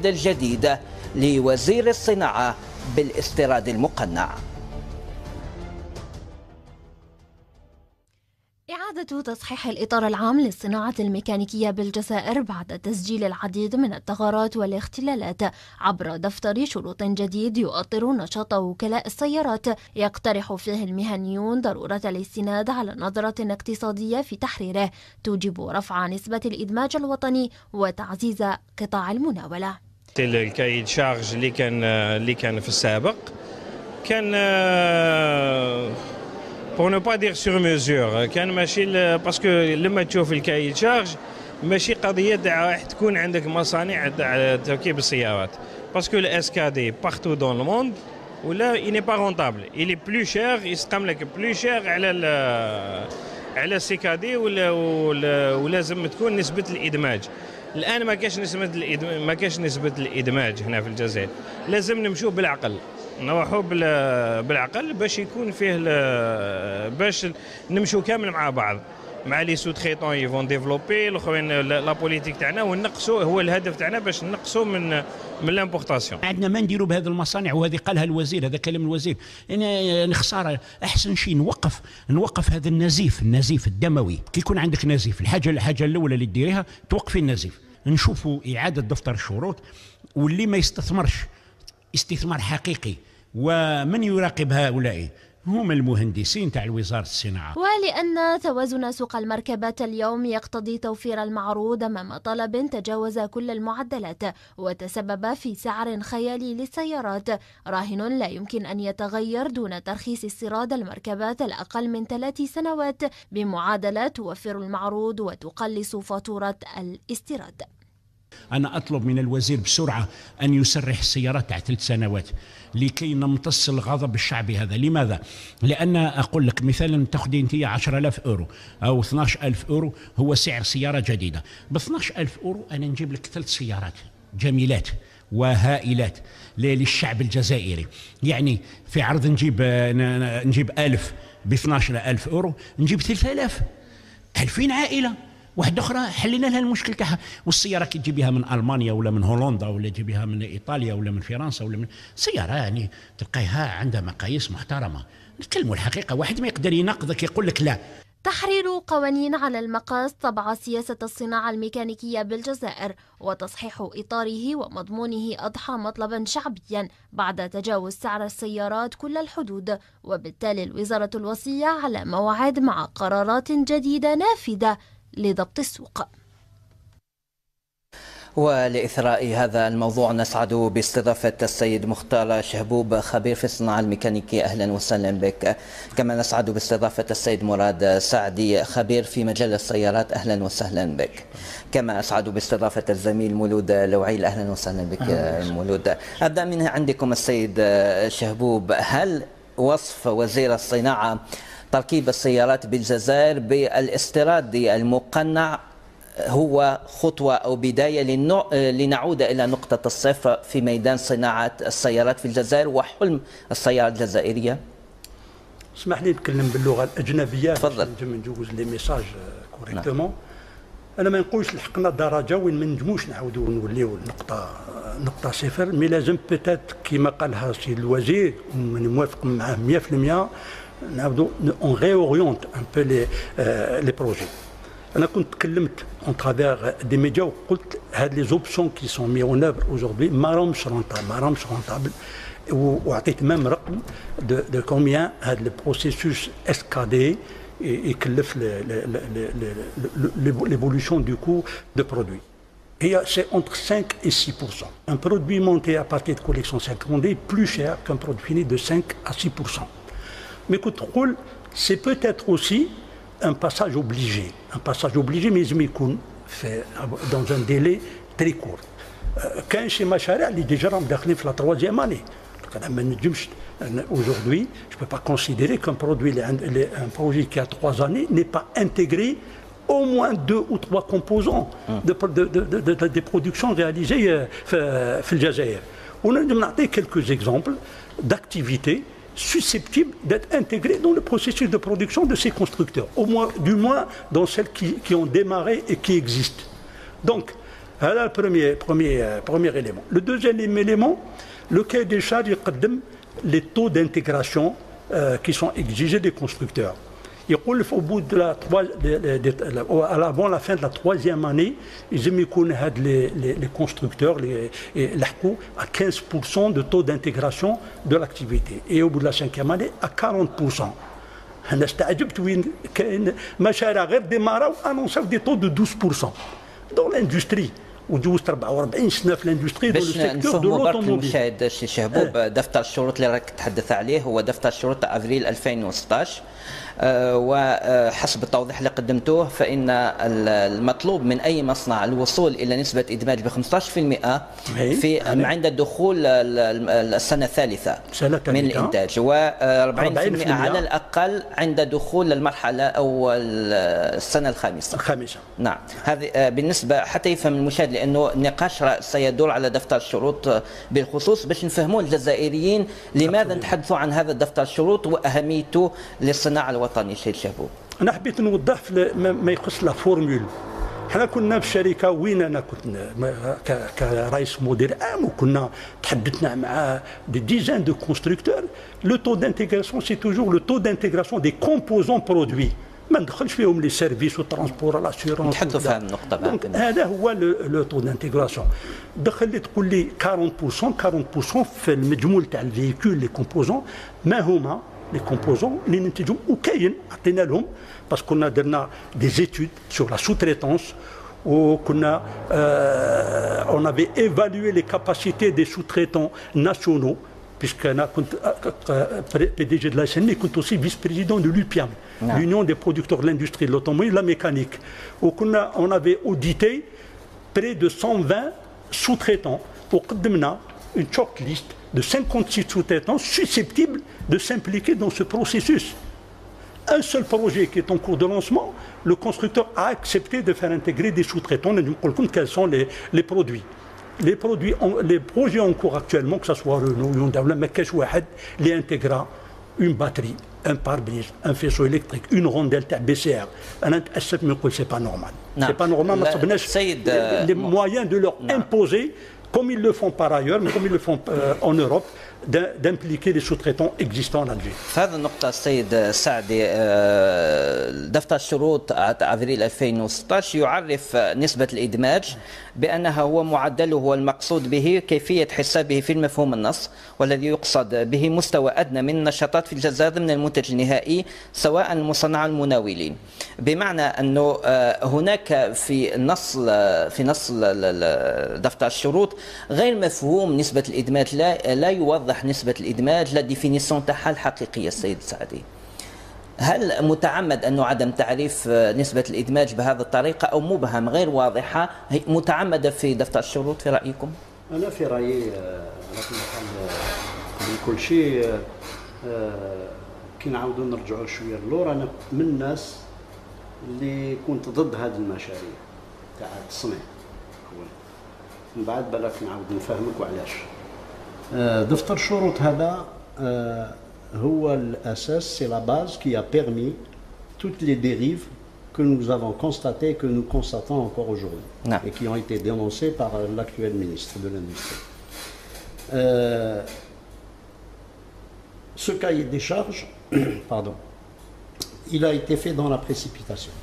الجديد لوزير الصناعة بالاستيراد المقنع. إعادة تصحيح الإطار العام للصناعة الميكانيكية بالجزائر بعد تسجيل العديد من الثغرات والاختلالات عبر دفتر شروط جديد يؤطر نشاط وكلاء السيارات، يقترح فيه المهنيون ضرورة الاستناد على نظرة اقتصادية في تحريره توجب رفع نسبة الإدماج الوطني وتعزيز قطاع المناولة. الكايد شارج اللي كان في السابق كان pour ne pas dire sur mesure، كان ماشي باسكو لما تشوف الكاي شارج ماشي قضيه راح تكون عندك مصانع تركيب السيارات، باسكو الاس كا دي بارتو دون لو موند ولا اي ني با رونطابل، اي بلو شير، يستقام لك بلو شير على السي كا دي ولازم تكون نسبه الادماج. الان ما كاش نسبه الادماج هنا في الجزائر، لازم نمشوا بالعقل، نروحوا بالعقل باش يكون فيه باش نمشوا كامل مع بعض، مع لي سو تريتون يفون ديفلوبي الاخرين لا بوليتيك تاعنا، ونقصوا هو الهدف تاعنا باش نقصوا من لامبورطاسيون. عندنا ما نديروا بهذه المصانع، وهذه قالها الوزير، هذا كلام الوزير، يعني خساره. احسن شيء نوقف هذا النزيف الدموي. كي يكون عندك نزيف، الحاجه الاولى اللي ديريها توقفي النزيف. نشوفوا اعاده دفتر الشروط، واللي ما يستثمرش استثمار حقيقي، ومن يراقب هؤلاء هم المهندسين تاع وزارة الصناعة. ولأن توازن سوق المركبات اليوم يقتضي توفير المعروض أمام طلب تجاوز كل المعدلات وتسبب في سعر خيالي للسيارات راهن لا يمكن أن يتغير دون ترخيص استيراد المركبات الأقل من 3 سنوات بمعادلة توفر المعروض وتقلص فاتورة الاستيراد. أنا أطلب من الوزير بسرعة أن يسرح السيارات تاع 3 سنوات لكي نمتص الغضب الشعبي هذا. لماذا؟ لأن أقول لك مثلا تأخذي أنت 10,000 أورو أو 12,000 أورو هو سعر سيارة جديدة، ب 12,000 أورو أنا نجيب لك 3 سيارات جميلات وهائلات للشعب الجزائري. يعني في عرض نجيب 1000 ب 12,000 أورو، نجيب 3000 2000 عائلة واحدة أخرى حلينا لها المشكل تاعها. والسيارة كي تجيبيها من ألمانيا ولا من هولندا ولا تجيبيها من إيطاليا ولا من فرنسا ولا من سيارة يعني تلقاها عندها مقاييس محترمة. نتكلموا الحقيقة، واحد ما يقدر يناقضك يقول لك لا. تحرير قوانين على المقاس طبع سياسة الصناعة الميكانيكية بالجزائر، وتصحيح إطاره ومضمونه أضحى مطلبا شعبيا بعد تجاوز سعر السيارات كل الحدود، وبالتالي الوزارة الوصية على موعد مع قرارات جديدة نافذة لضبط السوق. ولإثراء هذا الموضوع نسعد باستضافة السيد مختار شهبوب خبير في الصناعة الميكانيكية. أهلا وسهلا بك. كما نسعد باستضافة السيد مراد سعدي خبير في مجال السيارات. أهلا وسهلا بك. كما أسعد باستضافة الزميل مولود لوعيل. أهلا وسهلا بك مولود. أبدأ من عندكم السيد شهبوب، هل وصف وزير الصناعة تركيب السيارات بالجزائر بالاستيراد المقنع هو خطوة أو بداية لنعود إلى نقطة الصفر في ميدان صناعة السيارات في الجزائر وحلم السيارة الجزائرية؟ اسمح لي نتكلم باللغة الأجنبية. تفضل. نجوز لي ميساج كوريكتومون. أنا ما نقولش لحقنا درجة وين ما نجموش نعاودوا نوليو نقطة صفر، مي لازم بيتات كيما قالها السيد الوزير من موافق معاه 100%، نعاودوا اون ريوريونت ان بو لي بروجي. انا كنت تكلمت اون ترافير دي ميديا وقلت هاد لي زوبسيون كي سون مي اون اوفر اوجوردي ما راهمش رونطابل، وعطيت ميم رقم دو كوميان هاد البروسيسوس اس كا دي يكلف l'évolution du coût de produit. C'est entre 5 et 6%. Un produit monté à partir de collection 5 est plus cher qu'un produit fini de 5 à 6%. Mais c'est peut-être aussi un passage obligé. Mais fait dans un délai très court. Quand chez Machara, il est déjà rentré dans la 3e année. Aujourd'hui, je ne peux pas considérer qu'un projet qui a 3 années n'est pas intégré au moins 2 ou 3 composants des productions réalisées في الجزائر. On a donné quelques exemples d'activités susceptibles d'être intégrées dans le processus de production de ces constructeurs, du moins dans celles qui ont démarré et qui existent. Donc, هذا premier élément. Le deuxième élément, le cahier des charges يقدم les taux d'intégration qui sont exigés des constructeurs. يقول au bout de avant la fin de la troisième année يلزم يكون هاد les constructeurs يلحقوا à 15% de taux d'intégration de l'activité et au bout de la cinquième année à 40%. انا استعجبت وين كاين مشاريع غير ديماراو انونساو دي تو دو 12% دون لاندستري وجوزت 44 سنه في الاندستري دون السيكتور دو لوطوموبيل. المشاهد الشيخ شهبوب دفتر الشروط اللي راك تتحدث عليه هو دفتر الشروط تاع افريل 2016 وحسب التوضيح اللي قدمتوه فإن المطلوب من أي مصنع الوصول إلى نسبة إدماج ب 15% عند دخول السنة الثالثة من الإنتاج و40% على الأقل عند دخول المرحلة أو السنة الخامسة. نعم هذه بالنسبة حتى يفهم المشاهد لأنه النقاش سيدور على دفتر الشروط بالخصوص باش نفهموا الجزائريين لماذا نتحدثوا عن هذا الدفتر الشروط وأهميته للصناعة الوطني. شيخ شهبوب انا حبيت نوضح ما يخص لا فورمول. حنا كنا في شركه وين انا كنت كرئيس مدير عام وكنا تحدثنا مع دي ديزان دو كونستركتور. لو تو دانتيغراسيون سي توجور لو تو دانتيغراسيون دي كومبوزون برودوي ما ندخلش فيهم لي سيرفيس والترونسبور لاسيورونس. نتحدثوا في هذه النقطه. هذا هو لو تو دانتيغراسيون. دخل لي تقول لي 40% في المجمول تاع الفيكول لي كومبوزون ما هما les composants اللي ننتجهم وكاين عطينا لهم باسكو كنا درنا دي زيتود سور لا سو-تريتونس وكنا on avait évalué les capacités des sous-traitants nationaux puisque انا كنت PDG de la SNMI كنت aussi vice-président de l'UPIAM l'Union des producteurs de l'industrie de l'automobile la mécanique وكنا on avait audité près de 120 sous-traitants وقدمنا une short list de 56 sous-traitants susceptibles de s'impliquer dans ce processus. Un seul projet qui est en cours de lancement, le constructeur a accepté de faire intégrer des sous-traitants. Nous nous compte quels sont les produits. Les projets en cours actuellement, que ce soit Renault, Hyundai, Mekèche Wahed, les intégrera une batterie, un pare-brise, un faisceau électrique, une rondelle BCR. C'est pas normal. C'est pas normal. Les moyens de leur imposer comme ils le font par ailleurs, mais comme ils le font en Europe, d'impliquer les sous-traitants existants en Algérie. هذا النقطة السيد سعدي دفتر الشروط أفريل 2016 يعرف نسبة الإدماج بأنها هو معدله والمقصود به كيفية حسابه في المفهوم النص والذي يقصد به مستوى أدنى من النشاطات في الجزائر ضمن المنتج النهائي سواء المصنع المناولين. بمعنى أنه هناك في نص دفتر الشروط غير مفهوم نسبة الإدماج لا يوضح نسبة الإدماج لا ديفينيسيون تاعها الحقيقية السيد سعدي. هل متعمد أنه عدم تعريف نسبة الإدماج بهذه الطريقة أو مبهم غير واضحة متعمدة في دفتر الشروط في رأيكم؟ أنا في رأيي كل شيء كي نعاودوا نرجعوا شوية للور أنا من الناس اللي كنت ضد هذه المشاريع تاع التصنيع أولا من بعد بالك نعاود نفهمك وعلاش. دفتر الشروط هذا هو الأساس c'est la base qui a permis toutes les dérives que nous avons constatées, que nous constatons encore aujourd'hui et qui ont été dénoncées par l'actuel ministre de l'Industrie. Ce cahier des charges, pardon, il a été fait dans la précipitation.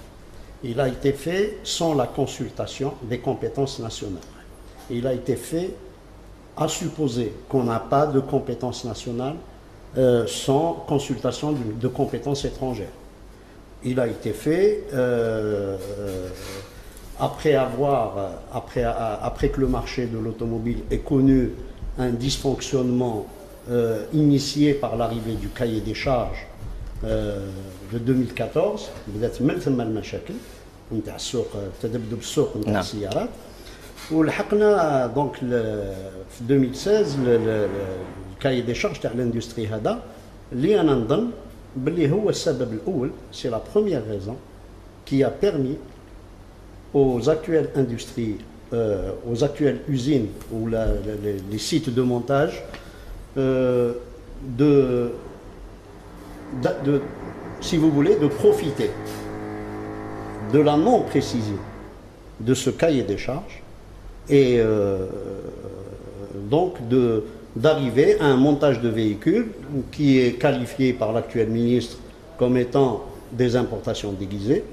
Il a été fait sans la consultation des compétences nationales. Il a été fait à supposer qu'on n'a pas de compétences nationales sans consultation de compétences étrangères. Il a été fait après que le marché de l'automobile ait connu un dysfonctionnement initié par l'arrivée du cahier des charges de 2014. بدات من ثم المشاكل نتاع السوق تذبذب السوق نتاع السيارات ولحقنا دونك في 2016 الكاي دي شارج تاع الاندستري هذا اللي انا نظن باللي هو السبب الاول سي لا بروميير ريزون qui a permis aux actuelles industries aux actuelles usines ou les sites de montage si vous voulez de profiter de la non-précision de ce cahier des charges et donc d'arriver à un montage de véhicules qui est qualifié par l'actuel ministre comme étant des importations déguisées.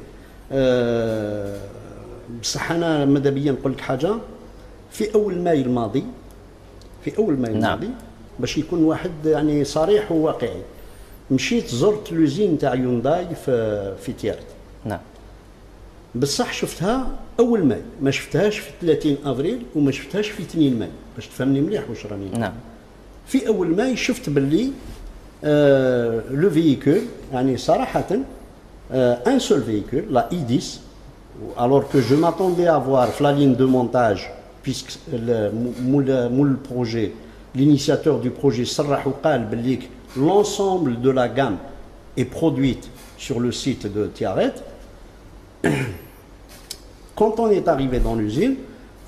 بصح أنا ماذا بيا نقول لك حاجة، في أول ماي الماضي الماضي باش يكون واحد يعني صريح وواقعي، مشيت زرت لوزين تاع يونداي في تيارت. نعم. بصح شفتها أول ماي، ما شفتهاش في 30 أفريل وما شفتهاش في 2 ماي، باش تفهمني مليح واش راني. نعم. في أول ماي شفت باللي لو فييكول يعني صراحة un seul véhicule, la I10, alors que je m'attendais à voir la ligne de montage, puisque le projet, l'initiateur du projet Sarrah Qal Bellik, l'ensemble de la gamme est produite sur le site de Tiaret. Quand on est arrivé dans l'usine,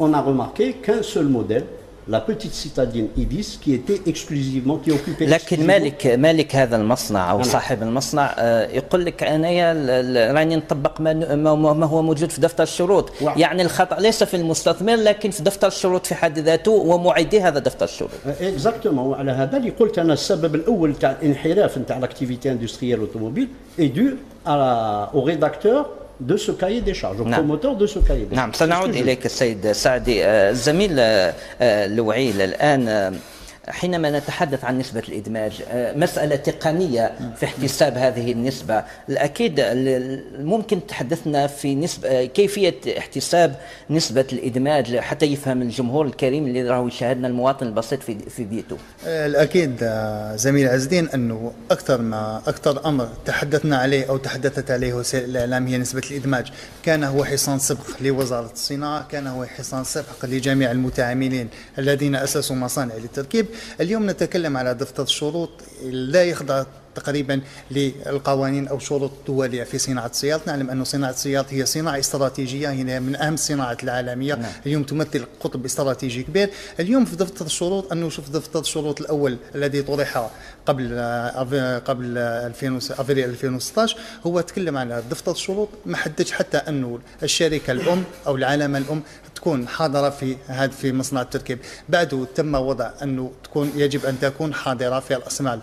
on a remarqué qu'un seul modèle, la petite citadine I10, qui était exclusivement, qui occupait. لكن مالك هذا المصنع او صاحب المصنع يقول لك انايا راني نطبق ما هو موجود في دفتر الشروط. يعني الخطا ليس في المستثمر لكن في دفتر الشروط في حد ذاته ومعدي هذا دفتر الشروط. اكزاكتومون. وعلى هذا اللي قلت انا السبب الاول تاع الانحراف نتاع لاكتيفيتي اندستريال اوتوموبيل اي دو au rédacteur de ce cahier des charges, au promoteur de ce cahier des charges. نعم. سنعود إليك السيد سعدي. الزميل لوعيل، الآن حينما نتحدث عن نسبة الإدماج مسألة تقنية في احتساب هذه النسبة، الأكيد ممكن تحدثنا في نسبة كيفية احتساب نسبة الإدماج حتى يفهم الجمهور الكريم اللي راهو يشاهدنا المواطن البسيط في بيته. الأكيد زميل عز الدين أنه أكثر أمر تحدثنا عليه أو تحدثت عليه وسائل الإعلام هي نسبة الإدماج. كان هو حصان سبق لوزارة الصناعة، كان هو حصان سبق لجميع المتعاملين الذين أسسوا مصانع للتركيب. اليوم نتكلم على دفتر الشروط لا يخضع تقريبا للقوانين او شروط دوليه في صناعه السيارات. نعلم ان صناعه السيارات هي صناعه استراتيجيه، هي من اهم الصناعات العالميه. نعم. اليوم تمثل قطب استراتيجي كبير. اليوم في دفتر الشروط انه شوف دفتر الشروط الاول الذي طرح قبل افريل 2016 هو تكلم على دفتر الشروط، ما حددش حتى انه الشركه الام او العلامه الام تكون حاضره في مصنع التركيب. بعده تم وضع انه يجب ان تكون حاضره في راس مال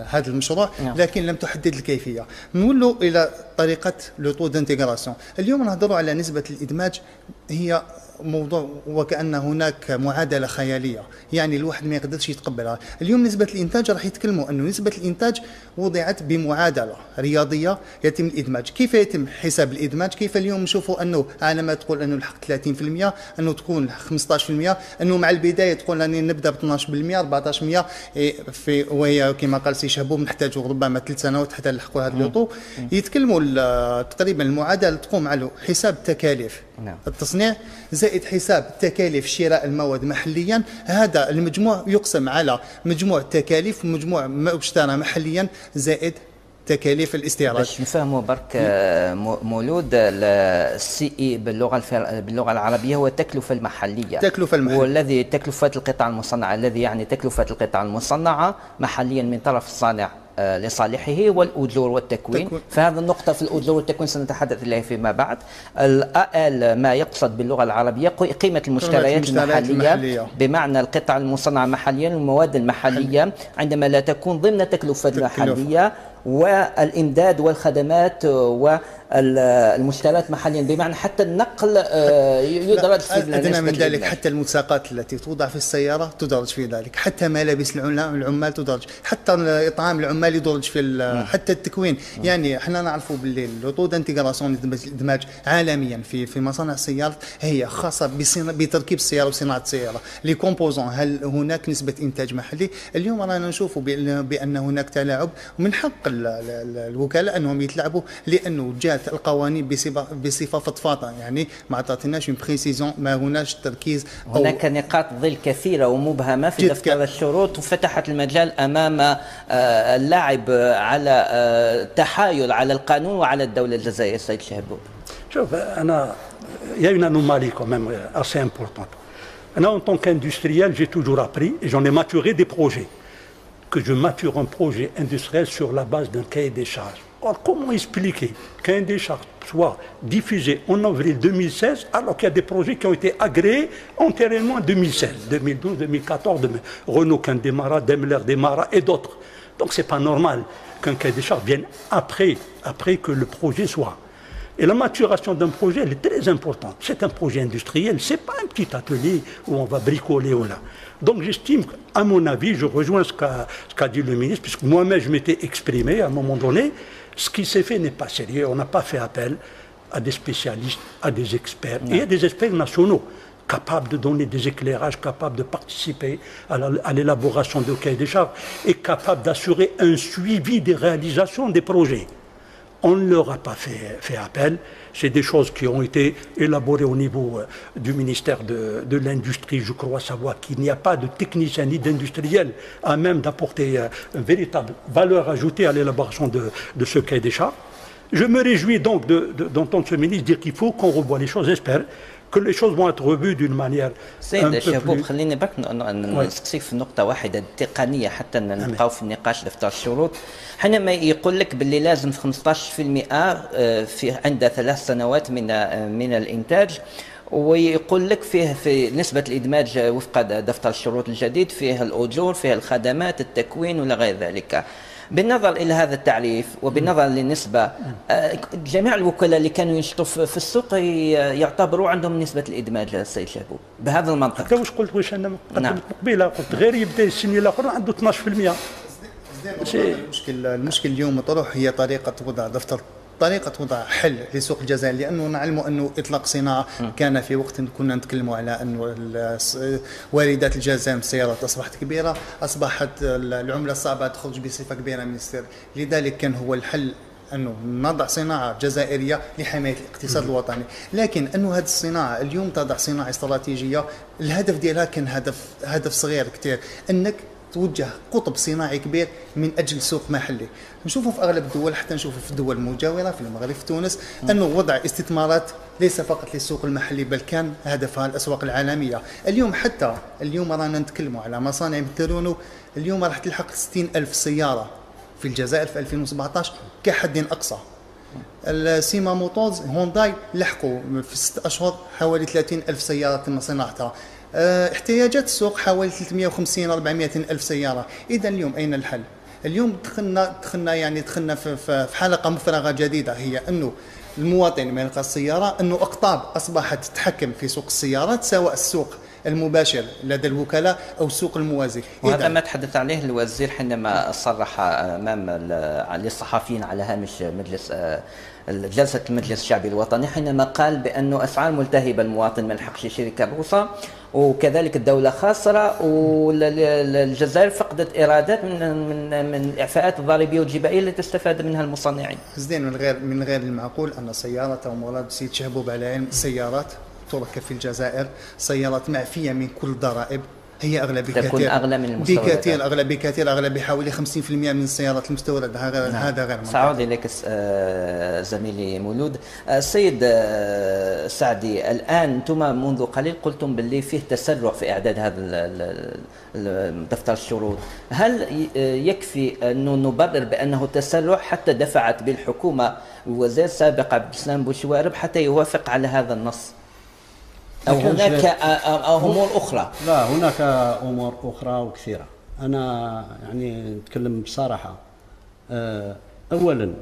هذا المشروع، لكن لم تحدد الكيفيه. نولوا الى طريقه لو طو دانتيغراسيون. اليوم نهضروا على نسبه الادماج، هي موضوع وكأن هناك معادلة خيالية، يعني الواحد ما يقدرش يتقبلها. اليوم نسبة الإنتاج راح يتكلموا أنه نسبة الإنتاج وضعت بمعادلة رياضية يتم الإدماج. كيف يتم حساب الإدماج؟ كيف اليوم نشوفوا أنه على ما تقول أنه الحق 30%، أنه تكون 15%، أنه مع البداية تقول أني نبدأ ب 12% 14%، وهي كما قال سي شهبوب نحتاج ربما 3 سنوات حتى نلحقوا هذا اللوطو. يتكلموا تقريبا المعادلة تقوم على حساب تكاليف التصنيع زائد حساب تكاليف شراء المواد محليا. هذا المجموع يقسم على مجموع تكاليف ومجموع ما اشترى محليا زائد تكاليف الاستيراد. باش نفهموا برك مولود السي اي باللغه العربيه هو التكلفه المحليه. والذي تكلفه القطع المصنعه، الذي يعني تكلفه القطع المصنعه محليا من طرف الصانع لصالحه، والأجور والتكوين. فهذا النقطة في الأجور والتكوين سنتحدث إليه فيما بعد. الآل ما يقصد باللغة العربية قيمة المشتريات المحلية، بمعنى القطع المصنعة محليا والمواد المحلية عندما لا تكون ضمن تكلفة المحلية، والإمداد والخدمات والمشتريات محليا، بمعنى حتى النقل يدرج في أدنى من ذلك. حتى الملصقات التي توضع في السيارة تدرج في ذلك، حتى ملابس العمال تدرج، حتى إطعام العمال يدرج في حتى التكوين. يعني احنا نعرفوا بالليل لو دانتيغراسيون الادماج عالميا في مصانع السيارات هي خاصة بتركيب السيارة وصناعة السيارة. لي كومبوزون هل هناك نسبة إنتاج محلي؟ اليوم رانا نشوفوا بأن هناك تلاعب، ومن حق الوكلاء أنهم يتلعبوا، لأنه جاءت القوانين بصفة فضفاضة، يعني ما عطاتناش بريسيزون، ما هناش تركيز. هناك نقاط ظل كثيرة ومبهمة في دفتر الشروط، وفتحت المجال أمام اللعب على التحايل على القانون وعلى الدولة الجزائرية. السيد شهبوب، شوف أنا il y a une anomalie quand même assez importante. أنا en tant qu'industriel, j'ai toujours appris et j'en ai maturé des projets. Que je mature un projet industriel sur la base d'un cahier des charges. Or, comment expliquer qu'un des charges soit diffusé en avril 2016 alors qu'il y a des projets qui ont été agréés antérieurement en 2016, 2012, 2014, Renault qui démarra, Daimler démarra et d'autres. Donc c'est pas normal qu'un cahier des charges vienne après que le projet soit. Et la maturation d'un projet, elle est très importante. C'est un projet industriel, ce n'est pas un petit atelier où on va bricoler ou là. Donc j'estime qu'à mon avis, je rejoins ce qu'a dit le ministre, puisque moi-même je m'étais exprimé à un moment donné, ce qui s'est fait n'est pas sérieux. On n'a pas fait appel à des spécialistes, à des experts, et à des experts nationaux capables de donner des éclairages, capables de participer à l'élaboration de cahiers des charges et capables d'assurer un suivi des réalisations des projets. On ne leur a pas fait appel. C'est des choses qui ont été élaborées au niveau du ministère de l'Industrie. Je crois savoir qu'il n'y a pas de technicien ni d'industriel à même d'apporter une véritable valeur ajoutée à l'élaboration de ce cahier des charges. Je me réjouis donc d'entendre ce ministre dire qu'il faut qu'on revoie les choses. J'espère que les choses vont être revues d'une manière un peu شهبوب plus... خليني برك نسقسيك في نقطة واحدة تقنية حتى نبقاو في النقاش دفتر الشروط. حينما يقول لك باللي لازم 15% في عند 3 سنوات من الإنتاج، ويقول لك فيه في نسبة الإدماج وفق دفتر الشروط الجديد فيه الأجور، فيه الخدمات، التكوين ولا غير ذلك. بالنظر إلى هذا التعريف وبالنظر للنسبة، جميع الوكلاء اللي كانوا ينشطوا في السوق يعتبروا عندهم نسبة الإدماج السيد شهبوب بهذا المنطق. حتى واش قلت واش انا قبيله قلت غير يبدا السنه الاخرى عنده 12%. المشكل اليوم طرح هي طريقة وضع حل لسوق الجزائر، لانه نعلم انه اطلاق صناعه كان في وقت كنا نتكلموا على انه واردات الجزائر من السيارات اصبحت كبيره، اصبحت العمله الصعبه تخرج بصفه كبيره من السير، لذلك كان هو الحل انه نضع صناعه جزائريه لحمايه الاقتصاد الوطني، لكن انه هذه الصناعه اليوم تضع صناعه استراتيجيه، الهدف ديالها كان هدف صغير كثير، انك توجه قطب صناعي كبير من اجل سوق محلي. نشوفوا في اغلب الدول، حتى نشوفوا في الدول المجاوره في المغرب في تونس، انه وضع استثمارات ليس فقط للسوق المحلي بل كان هدفها الاسواق العالميه. اليوم رانا نتكلموا على مصانع مثل رونو، اليوم راح تلحق 60,000 سياره في الجزائر في 2017 كحد اقصى. السيما موتورز هونداي لحقوا في 6 اشهر حوالي 30,000 سياره تم صناعتها. احتياجات السوق حوالي 350 400 ألف سيارة. إذا اليوم أين الحل؟ اليوم دخلنا في حلقة مفرغة جديدة، هي أنه المواطن ما يلقى السيارة، أنه أقطاب أصبحت تتحكم في سوق السيارات، سواء السوق المباشر لدى الوكلاء أو السوق الموازي. وهذا ما تحدث عليه الوزير حينما صرح أمام الصحفيين على هامش جلسة المجلس الشعبي الوطني، حينما قال بأنه أسعار ملتهبة، المواطن ما لحقش يشتري كروسة، وكذلك الدولة خاسرة، والجزائر فقدت إيرادات من الإعفاءات الضريبية والجبائية التي تستفاد منها المصنعين. زين، من غير المعقول أن سيارة مراد السيد شهبوب على علم السيارات تركب في الجزائر، سيارات معفية من كل الضرائب، هي أغلى بكثير، تكون أغلى من المستوردات، أغلى بحوالي 50% من السيارات المستوردة. هذا غير منطقي. سأعود إليك زميلي مولود. السيد سعدي، الآن أنتم منذ قليل قلتم باللي فيه تسرع في إعداد هذا دفتر الشروط، هل يكفي أنه نبرر بأنه تسرع حتى دفعت بالحكومة الوزير السابق عبد السلام بوشوارب حتى يوافق على هذا النص؟ أو هناك أمور أخرى؟ لا، هناك أمور أخرى وكثيرة. أنا يعني نتكلم بصراحة. أولا،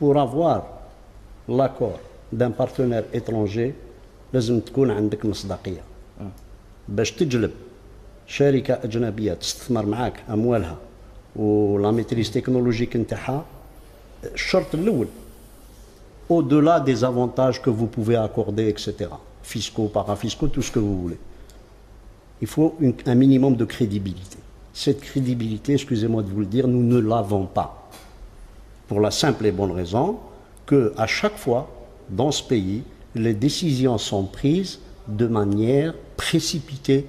pour avoir l'accord d'un partenaire étranger لازم تكون عندك مصداقية باش تجلب شركة أجنبية تستثمر معك أموالها ولا ميتريز تكنولوجيك نتاعها. الشرط الأول au-delà des avantages que vous pouvez accorder, etc. fiscaux, parafiscaux, tout ce que vous voulez. Il faut un minimum de crédibilité. Cette crédibilité, excusez-moi de vous le dire, nous ne l'avons pas. Pour la simple et bonne raison qu'à chaque fois, dans ce pays, les décisions sont prises de manière précipitée.